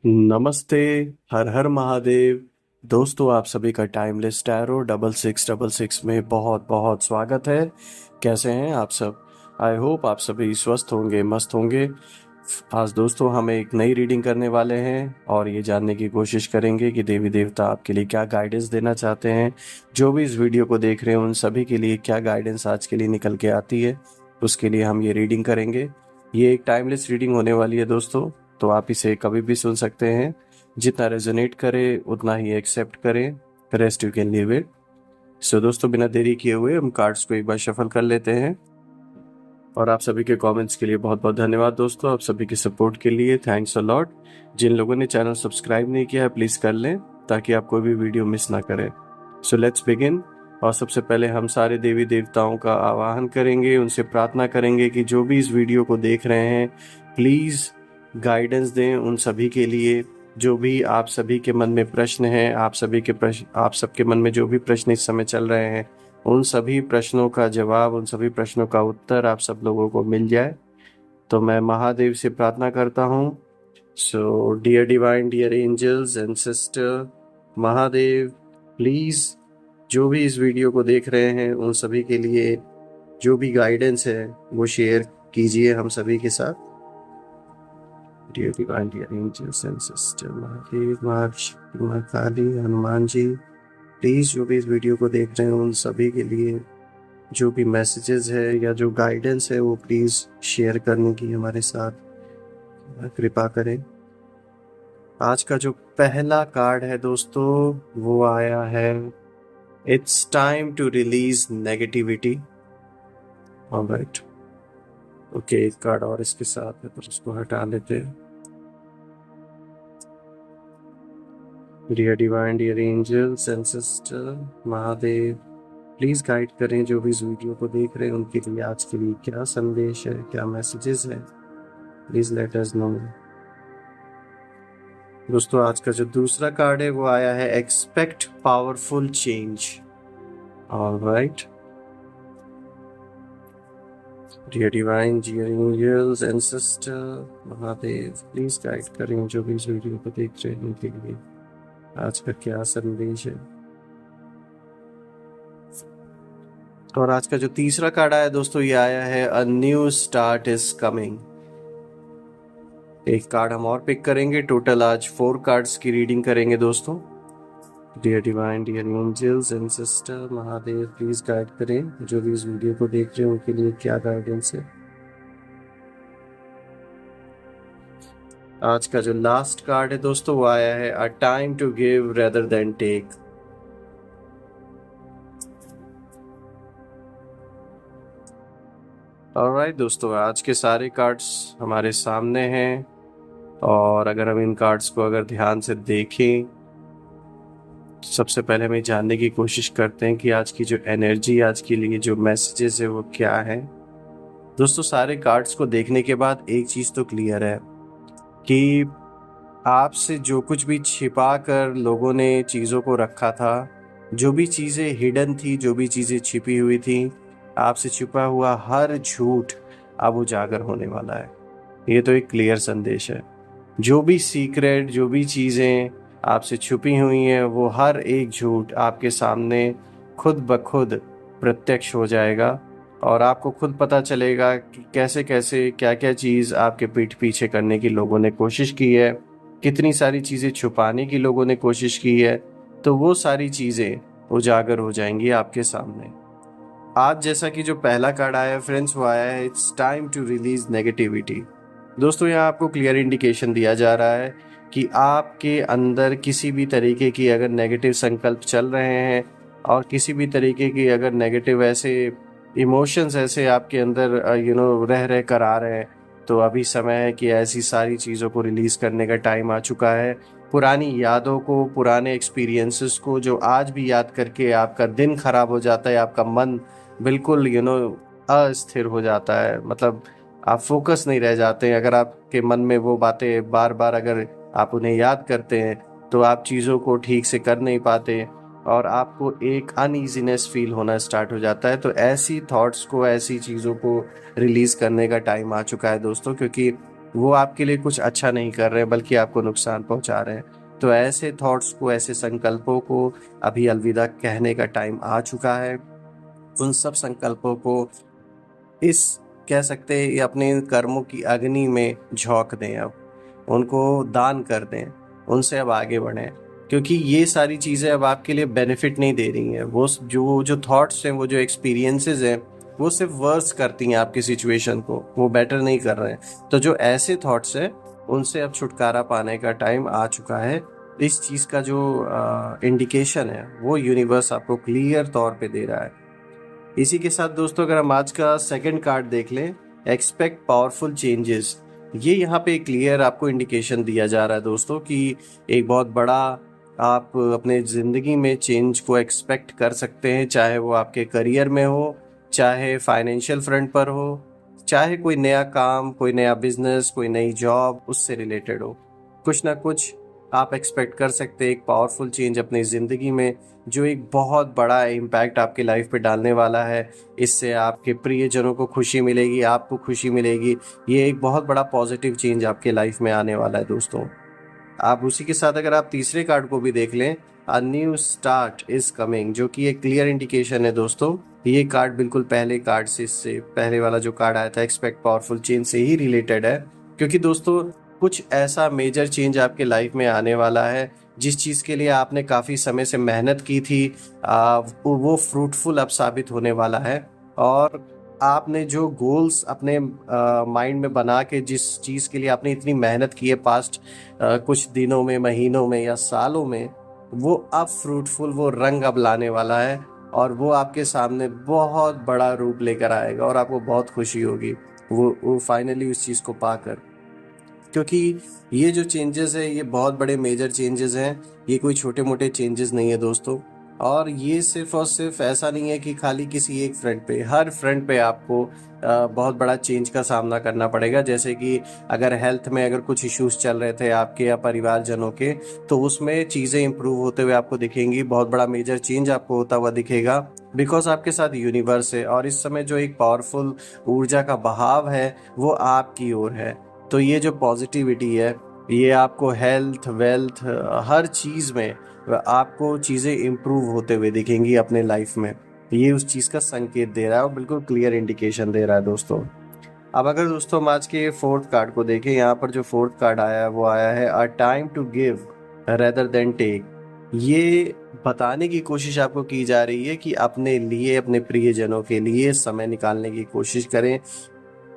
नमस्ते। हर हर महादेव। दोस्तों, आप सभी का टाइमलेस टैरो 6666 में बहुत बहुत स्वागत है। कैसे हैं आप सब? आई होप आप सभी स्वस्थ होंगे, मस्त होंगे। आज दोस्तों हम एक नई रीडिंग करने वाले हैं और ये जानने की कोशिश करेंगे कि देवी देवता आपके लिए क्या गाइडेंस देना चाहते हैं। जो भी इस वीडियो को देख रहे हैं उन सभी के लिए क्या गाइडेंस आज के लिए निकल के आती है, उसके लिए हम ये रीडिंग करेंगे। ये एक टाइमलेस रीडिंग होने वाली है दोस्तों, तो आप इसे कभी भी सुन सकते हैं। जितना रेजोनेट करे उतना ही एक्सेप्ट करें, rest you can leave it. So दोस्तों, बिना देरी किए हुए हम कार्ड्स को एक बार शफल कर लेते हैं। और आप सभी के कमेंट्स के लिए बहुत बहुत धन्यवाद दोस्तों, आप सभी के सपोर्ट के लिए थैंक्स अ लॉट। जिन लोगों ने चैनल सब्सक्राइब नहीं किया है प्लीज कर लें ताकि आप कोई भी वीडियो मिस ना करें। So let's begin. और सबसे पहले हम सारे देवी देवताओं का आवाहन करेंगे, उनसे प्रार्थना करेंगे कि जो भी इस वीडियो को देख रहे हैं प्लीज गाइडेंस दें उन सभी के लिए। जो भी आप सभी के मन में प्रश्न हैं, आप सबके मन में जो भी प्रश्न इस समय चल रहे हैं, उन सभी प्रश्नों का जवाब, उन सभी प्रश्नों का उत्तर आप सब लोगों को मिल जाए। तो मैं महादेव से प्रार्थना करता हूँ। So dear divine, dear angels and sister, Mahadev please जो भी इस वीडियो को देख रहे हैं उन सभी के लिए जो भी गाइडेंस है वो शेयर कीजिए हम सभी के साथ। Dear divine, dear angels and sister, Mahadev, Mahashakti, Maa Kali, Hanuman ji, please जो भी इस वीडियो को देख रहे हैं उन सभी के लिए जो भी मैसेजेस है या जो गाइडेंस है वो प्लीज शेयर करने की हमारे साथ कृपा करें। आज का जो पहला कार्ड है दोस्तों वो आया है, it's time to release negativity. Alright, okay, एक कार्ड और इसके साथ है तो उसको हटा लेते हैं। Dear divine, dear angels and sister, Mahadev please guide करें जो भी इस वीडियो को देख रहे हैं उनके लिए आज के लिए क्या संदेश है, क्या मैसेजेस है, प्लीज लेट अस नो। दोस्तों, आज का जो दूसरा कार्ड है वो आया है, expect powerful change. Alright, dear divine, dear angels and sister, Mahadev please guide करें जो भी इस वीडियो को देख रहे हैं उनके लिए आज का क्या संदेश है। और आज का जो तीसरा कार्ड आया दोस्तों ये आया है, a new start is coming. एक कार्ड हम और पिक करेंगे, टोटल आज 4 कार्ड्स की रीडिंग करेंगे दोस्तों। Dear divine, dear angels and sister, Mahadev please guide करें जो भी इस वीडियो को देख रहे हैं उनके लिए क्या गाइडेंस है। आज का जो लास्ट कार्ड है दोस्तों वो आया है, a time to give rather than take. Alright दोस्तों, आज के सारे कार्ड्स हमारे सामने हैं और अगर हम इन कार्ड्स को अगर ध्यान से देखें तो सबसे पहले हमें जानने की कोशिश करते हैं कि आज की जो एनर्जी, आज के लिए जो मैसेजेस है वो क्या है। दोस्तों, सारे कार्ड्स को देखने के बाद एक चीज तो क्लियर है कि आपसे जो कुछ भी छिपा कर लोगों ने चीज़ों को रखा था, जो भी चीज़ें हिडन थी, जो भी चीज़ें छिपी हुई थी, आपसे छुपा हुआ हर झूठ अब उजागर होने वाला है। ये तो एक क्लियर संदेश है। जो भी सीक्रेट, जो भी चीज़ें आपसे छुपी हुई हैं वो हर एक झूठ आपके सामने खुद ब खुद प्रत्यक्ष हो जाएगा और आपको खुद पता चलेगा कि कैसे कैसे क्या क्या चीज़ आपके पीठ पीछे करने की लोगों ने कोशिश की है, कितनी सारी चीज़ें छुपाने की लोगों ने कोशिश की है। तो वो सारी चीज़ें उजागर हो जाएंगी आपके सामने। आज जैसा कि जो पहला कार्ड आया है फ्रेंड्स वो आया है, it's time to release negativity. दोस्तों, यहाँ आपको क्लियर इंडिकेशन दिया जा रहा है कि आपके अंदर किसी भी तरीके की अगर नेगेटिव संकल्प चल रहे हैं और किसी भी तरीके की अगर नेगेटिव ऐसे इमोशंस ऐसे आपके अंदर रह रह कर आ रहे हैं, तो अभी समय है कि ऐसी सारी चीज़ों को रिलीज करने का टाइम आ चुका है। पुरानी यादों को, पुराने एक्सपीरियंसेस को जो आज भी याद करके आपका दिन खराब हो जाता है, आपका मन बिल्कुल अस्थिर हो जाता है, मतलब आप फोकस नहीं रह जाते हैं। अगर आपके मन में वो बातें बार बार अगर आप उन्हें याद करते हैं तो आप चीज़ों को ठीक से कर नहीं पाते और आपको एक अनईजीनेस फील होना स्टार्ट हो जाता है। तो ऐसी थॉट्स को, ऐसी चीज़ों को रिलीज़ करने का टाइम आ चुका है दोस्तों, क्योंकि वो आपके लिए कुछ अच्छा नहीं कर रहे हैं बल्कि आपको नुकसान पहुंचा रहे हैं। तो ऐसे थॉट्स को, ऐसे संकल्पों को अभी अलविदा कहने का टाइम आ चुका है। उन सब संकल्पों को इस, कह सकते हैं, ये अपने इन कर्मों की अग्नि में झोंक दें, अब उनको दान कर दें, उनसे अब आगे बढ़ें, क्योंकि ये सारी चीज़ें अब आपके लिए बेनिफिट नहीं दे रही हैं। वो जो थॉट्स हैं, वो जो एक्सपीरियंसेस हैं, वो सिर्फ वर्स करती हैं आपकी सिचुएशन को, वो बेटर नहीं कर रहे हैं। तो जो ऐसे थॉट्स हैं, उनसे अब छुटकारा पाने का टाइम आ चुका है। इस चीज़ का जो इंडिकेशन है वो यूनिवर्स आपको क्लियर तौर पे दे रहा है। इसी के साथ दोस्तों, अगर हम आज का सेकंड कार्ड देख लें, एक्सपेक्ट पावरफुल चेंजेस, ये यहाँ पे क्लियर आपको इंडिकेशन दिया जा रहा है दोस्तों कि एक बहुत बड़ा आप अपने ज़िंदगी में चेंज को एक्सपेक्ट कर सकते हैं। चाहे वो आपके करियर में हो, चाहे फाइनेंशियल फ्रंट पर हो, चाहे कोई नया काम, कोई नया बिजनेस, कोई नई जॉब उससे रिलेटेड हो, कुछ ना कुछ आप एक्सपेक्ट कर सकते हैं। एक पावरफुल चेंज अपनी ज़िंदगी में जो एक बहुत बड़ा इम्पैक्ट आपके लाइफ पे डालने वाला है। इससे आपके प्रियजनों को खुशी मिलेगी, आपको खुशी मिलेगी। ये एक बहुत बड़ा पॉजिटिव चेंज आपके लाइफ में आने वाला है दोस्तों। आप उसी के साथ अगर आप तीसरे कार्ड को भी देख लें, a new start is coming, जो कि एक क्लियर इंडिकेशन है दोस्तों। ये कार्ड बिल्कुल पहले कार्ड से, इससे पहले वाला जो कार्ड आया था एक्सपेक्ट पावरफुल चेंज से ही रिलेटेड है। क्योंकि दोस्तों कुछ ऐसा मेजर चेंज आपके लाइफ में आने वाला है जिस चीज़ के लिए आपने काफ़ी समय से मेहनत की थी, वो फ्रूटफुल अब साबित होने वाला है। और आपने जो गोल्स अपने माइंड में बना के, जिस चीज़ के लिए आपने इतनी मेहनत की है पास्ट कुछ दिनों में, महीनों में या सालों में, वो अब फ्रूटफुल, वो रंग अब लाने वाला है। और वो आपके सामने बहुत बड़ा रूप लेकर आएगा और आपको बहुत खुशी होगी वो फाइनली उस चीज़ को पाकर। क्योंकि ये जो चेंजेस है, ये बहुत बड़े मेजर चेंजेस हैं, ये कोई छोटे मोटे चेंजेस नहीं है दोस्तों। और ये सिर्फ और सिर्फ ऐसा नहीं है कि खाली किसी एक फ्रंट पे, हर फ्रंट पे आपको बहुत बड़ा चेंज का सामना करना पड़ेगा। जैसे कि अगर हेल्थ में अगर कुछ इश्यूज चल रहे थे आपके या परिवारजनों के, तो उसमें चीज़ें इंप्रूव होते हुए आपको दिखेंगी, बहुत बड़ा मेजर चेंज आपको होता हुआ दिखेगा। बिकॉज आपके साथ यूनिवर्स है और इस समय जो एक पावरफुल ऊर्जा का बहाव है वो आपकी ओर है। तो ये जो पॉजिटिविटी है, ये आपको हेल्थ, वेल्थ, हर चीज़ में आपको चीज़ें इम्प्रूव होते हुए दिखेंगी अपने लाइफ में। ये उस चीज़ का संकेत दे रहा है और बिल्कुल क्लियर इंडिकेशन दे रहा है दोस्तों। अब अगर दोस्तों हम आज के फोर्थ कार्ड को देखें, यहाँ पर जो फोर्थ कार्ड आया है वो आया है a time to give rather than take. ये बताने की कोशिश आपको की जा रही है कि अपने लिए, अपने प्रियजनों के लिए समय निकालने की कोशिश करें।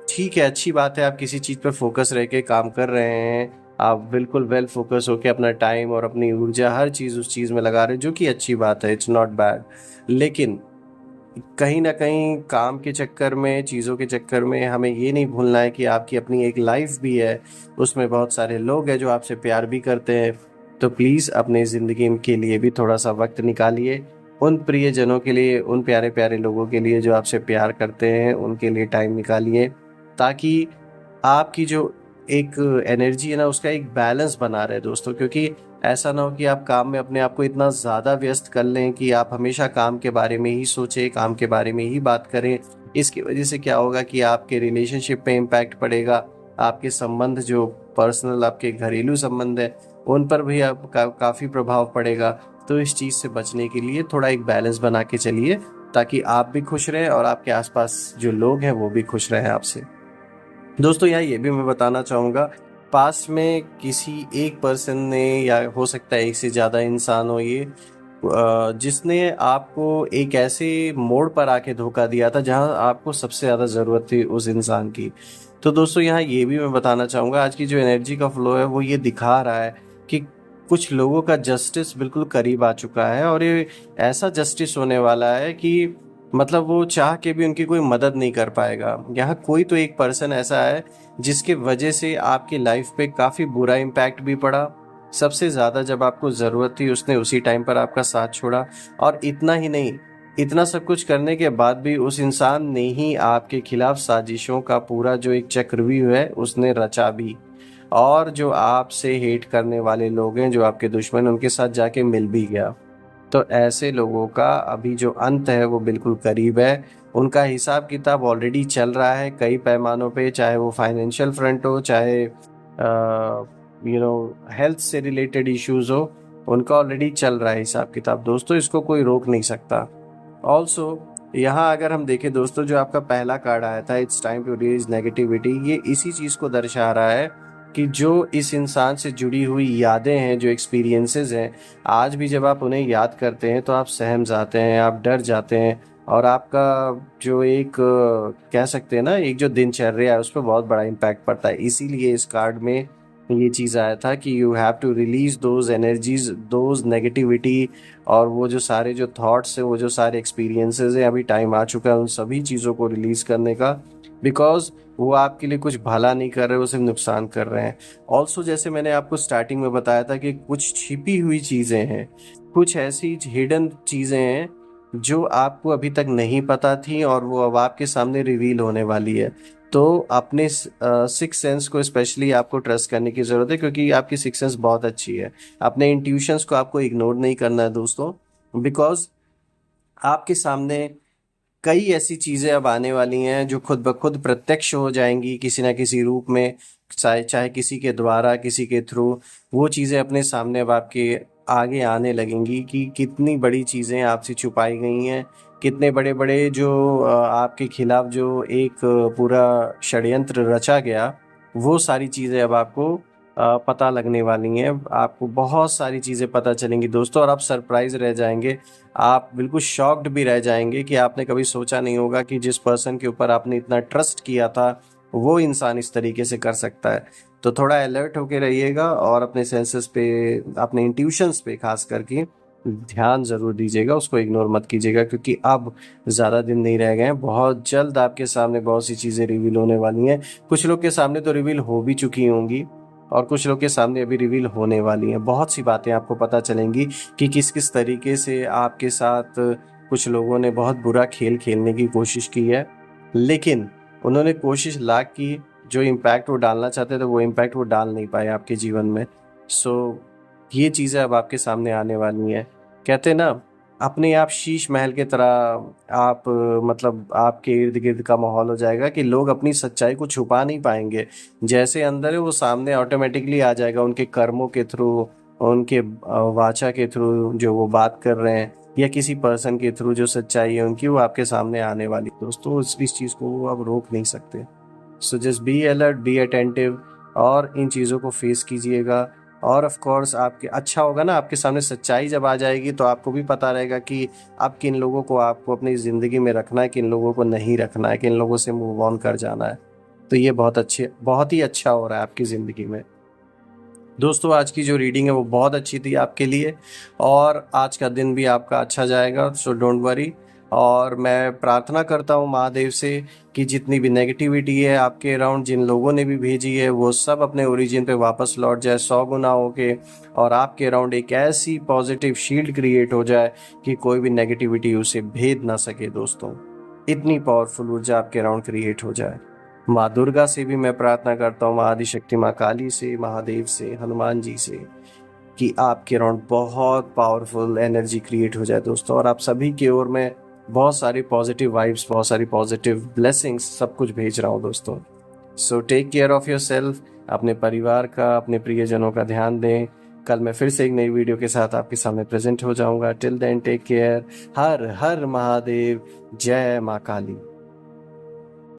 ठीक है, अच्छी बात है, आप किसी चीज़ पर फोकस रह के काम कर रहे हैं, आप बिल्कुल वेल फोकस होके अपना टाइम और अपनी ऊर्जा, हर चीज़ उस चीज़ में लगा रहे हैं, जो कि अच्छी बात है, इट्स नॉट बैड। लेकिन कहीं ना कहीं काम के चक्कर में, चीज़ों के चक्कर में हमें ये नहीं भूलना है कि आपकी अपनी एक लाइफ भी है, उसमें बहुत सारे लोग हैं जो आपसे प्यार भी करते हैं। तो प्लीज़ अपनी ज़िंदगी के लिए भी थोड़ा सा वक्त निकालिए, उन प्रियजनों के लिए, उन प्यारे प्यारे लोगों के लिए जो आपसे प्यार करते हैं, उनके लिए टाइम निकालिए, ताकि आपकी जो एक एनर्जी है ना, उसका एक बैलेंस बना रहे दोस्तों। क्योंकि ऐसा ना हो कि आप काम में अपने आप को इतना ज़्यादा व्यस्त कर लें कि आप हमेशा काम के बारे में ही सोचें, काम के बारे में ही बात करें। इसकी वजह से क्या होगा कि आपके रिलेशनशिप पे इम्पैक्ट पड़ेगा, आपके संबंध जो पर्सनल, आपके घरेलू संबंध है, उन पर भी आपका काफ़ी प्रभाव पड़ेगा। तो इस चीज़ से बचने के लिए थोड़ा एक बैलेंस बना के चलिए, ताकि आप भी खुश रहें और आपके आसपास जो लोग हैं वो भी खुश रहें आपसे। दोस्तों यहाँ ये भी मैं बताना चाहूँगा, पास्ट में किसी एक पर्सन ने, या हो सकता है एक से ज़्यादा इंसान हो ये, जिसने आपको एक ऐसे मोड़ पर आके धोखा दिया था जहाँ आपको सबसे ज़्यादा ज़रूरत थी उस इंसान की। तो दोस्तों यहाँ ये भी मैं बताना चाहूँगा, आज की जो एनर्जी का फ्लो है वो ये दिखा रहा है कि कुछ लोगों का जस्टिस बिल्कुल करीब आ चुका है। और ये ऐसा जस्टिस होने वाला है कि मतलब वो चाह के भी उनकी कोई मदद नहीं कर पाएगा। यहाँ कोई तो एक पर्सन ऐसा है जिसके वजह से आपकी लाइफ पे काफ़ी बुरा इम्पैक्ट भी पड़ा। सबसे ज़्यादा जब आपको ज़रूरत थी उसने उसी टाइम पर आपका साथ छोड़ा। और इतना ही नहीं, इतना सब कुछ करने के बाद भी उस इंसान ने ही आपके खिलाफ साजिशों का पूरा जो एक चक्रव्यूह है उसने रचा भी। और जो आपसे हेट करने वाले लोग हैं, जो आपके दुश्मन, उनके साथ जाके मिल भी गया। तो ऐसे लोगों का अभी जो अंत है वो बिल्कुल करीब है। उनका हिसाब किताब ऑलरेडी चल रहा है कई पैमानों पे, चाहे वो फाइनेंशियल फ्रंट हो, चाहे हेल्थ से रिलेटेड इश्यूज हो, उनका ऑलरेडी चल रहा है हिसाब किताब दोस्तों, इसको कोई रोक नहीं सकता। ऑल्सो यहाँ अगर हम देखें दोस्तों, जो आपका पहला कार्ड आया था, it's time to release negativity, ये इसी चीज को दर्शा रहा है कि जो इस इंसान से जुड़ी हुई यादें हैं, जो एक्सपीरियंसेस हैं, आज भी जब आप उन्हें याद करते हैं तो आप सहम जाते हैं, आप डर जाते हैं, और आपका जो एक कह सकते हैं ना, एक जो दिनचर्या है उस पर बहुत बड़ा इम्पैक्ट पड़ता है। इसीलिए इस कार्ड में ये चीज़ आया था कि you have to release those energies, those negativity, और वो जो सारे जो थॉट्स हैं, वो जो सारे एक्सपीरियंसेस हैं, अभी टाइम आ चुका है उन सभी चीज़ों को रिलीज करने का, बिकॉज वो आपके लिए कुछ भला नहीं कर रहे, वो सिर्फ नुकसान कर रहे हैं। ऑल्सो जैसे मैंने आपको स्टार्टिंग में बताया था कि कुछ छिपी हुई चीज़ें हैं, कुछ ऐसी हिडन चीज़ें हैं जो आपको अभी तक नहीं पता थी, और वो अब आपके सामने रिवील होने वाली है। तो अपने सिक्स सेंस को स्पेशली आपको ट्रस्ट करने की ज़रूरत है, क्योंकि आपकी सिक्स सेंस बहुत अच्छी है। अपने इंट्यूशंस को आपको इग्नोर नहीं करना है दोस्तों, बिकॉज आपके सामने कई ऐसी चीज़ें अब आने वाली हैं जो खुद ब खुद प्रत्यक्ष हो जाएंगी किसी ना किसी रूप में, चाहे चाहे किसी के द्वारा, किसी के थ्रू। वो चीज़ें अपने सामने अब आपके आगे आने लगेंगी कि कितनी बड़ी चीज़ें आपसे छुपाई गई हैं, कितने बड़े बड़े जो आपके खिलाफ जो एक पूरा षड्यंत्र रचा गया, वो सारी चीज़ें अब आपको पता लगने वाली हैं। आपको बहुत सारी चीज़ें पता चलेंगी दोस्तों, और आप सरप्राइज रह जाएंगे, आप बिल्कुल शॉक्ड भी रह जाएंगे कि आपने कभी सोचा नहीं होगा कि जिस पर्सन के ऊपर आपने इतना ट्रस्ट किया था, वो इंसान इस तरीके से कर सकता है। तो थोड़ा अलर्ट होके रहिएगा, और अपने सेंसेस पे, अपने इंट्यूशंस पे खास करके ध्यान ज़रूर दीजिएगा, उसको इग्नोर मत कीजिएगा, क्योंकि अब ज़्यादा दिन नहीं रह गए हैं। बहुत जल्द आपके सामने बहुत सी चीज़ें रिवील होने वाली हैं। कुछ लोग के सामने तो रिवील हो भी चुकी होंगी, और कुछ लोग के सामने अभी रिवील होने वाली हैं। बहुत सी बातें आपको पता चलेंगी कि किस किस तरीके से आपके साथ कुछ लोगों ने बहुत बुरा खेल खेलने की कोशिश की है, लेकिन उन्होंने कोशिश लाख की, जो इम्पैक्ट वो डालना चाहते थे वो इम्पैक्ट वो डाल नहीं पाए आपके जीवन में। सो ये चीज़ें अब आपके सामने आने वाली हैं। कहते हैं ना, अपने आप शीश महल की तरह आप मतलब आपके इर्द गिर्द का माहौल हो जाएगा कि लोग अपनी सच्चाई को छुपा नहीं पाएंगे। जैसे अंदर है वो सामने ऑटोमेटिकली आ जाएगा, उनके कर्मों के थ्रू, उनके वाचा के थ्रू जो वो बात कर रहे हैं, या किसी पर्सन के थ्रू जो सच्चाई है उनकी, वो आपके सामने आने वाली दोस्तों। इस चीज़ को वो आप रोक नहीं सकते। So just be alert, be attentive, और इन चीज़ों को फेस कीजिएगा। और ऑफ कोर्स आपके अच्छा होगा ना, आपके सामने सच्चाई जब आ जाएगी तो आपको भी पता रहेगा कि अब किन लोगों को आपको अपनी ज़िंदगी में रखना है, किन लोगों को नहीं रखना है, किन लोगों से मूव ऑन कर जाना है। तो ये बहुत ही अच्छा हो रहा है आपकी ज़िंदगी में दोस्तों। आज की जो रीडिंग है वो बहुत अच्छी थी आपके लिए, और आज का दिन भी आपका अच्छा जाएगा, सो डोंट वरी। और मैं प्रार्थना करता हूँ महादेव से कि जितनी भी नेगेटिविटी है आपके अराउंड, जिन लोगों ने भी भेजी है, वो सब अपने ओरिजिन पे वापस लौट जाए 100 गुना होके, और आपके अराउंड एक ऐसी पॉजिटिव शील्ड क्रिएट हो जाए कि कोई भी नेगेटिविटी उसे भेद ना सके दोस्तों। इतनी पावरफुल ऊर्जा आपके अराउंड क्रिएट हो जाए। माँ दुर्गा से भी मैं प्रार्थना करता हूँ, माँ आदिशक्ति, माँ काली से, महादेव से, हनुमान जी से, कि आपके अराउंड बहुत पावरफुल एनर्जी क्रिएट हो जाए दोस्तों, और आप सभी की ओर में बहुत सारी पॉजिटिव वाइब्स, बहुत सारी पॉजिटिव ब्लेसिंग्स, सब कुछ भेज रहा हूँ दोस्तों। So take care of yourself, अपने परिवार का, अपने प्रियजनों का ध्यान दें। कल मैं फिर से एक नई वीडियो के साथ आपके सामने प्रेजेंट हो जाऊंगा। Till then take care. Har Har Mahadev. जय माँ काली।